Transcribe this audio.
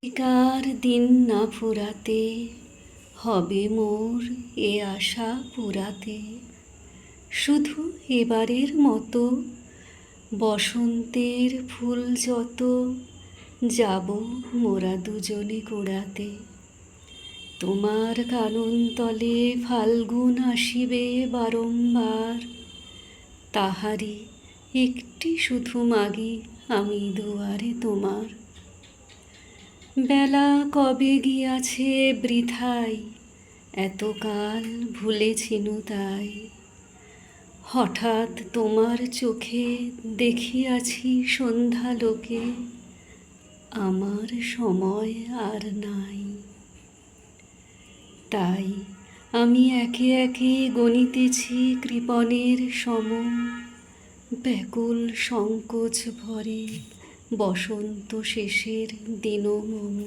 কার দিন না ফুরাতে হবে মোর এ আশা পুরাতে। শুধু এবারের মতো বসন্তের ফুল যত যাব মোরা দুজনে কুড়াতে। তোমার কানন তলে ফাল্গুন আসিবে বারংবার, তাহারি একটি শুধু মাগি আমি দুয়ারে তোমার। বেলা কবে গিয়াছে বৃথাই, এতকাল ভুলেছিনু তাই। হঠাৎ তোমার চোখে দেখিয়াছি সন্ধ্যালোকে, আমার সময় আর নাই। তাই আমি একে একে গণিতেছি কৃপণের সম, ব্যাকুল সংকোচ ভরে বসন্ত শেষের দিন মম।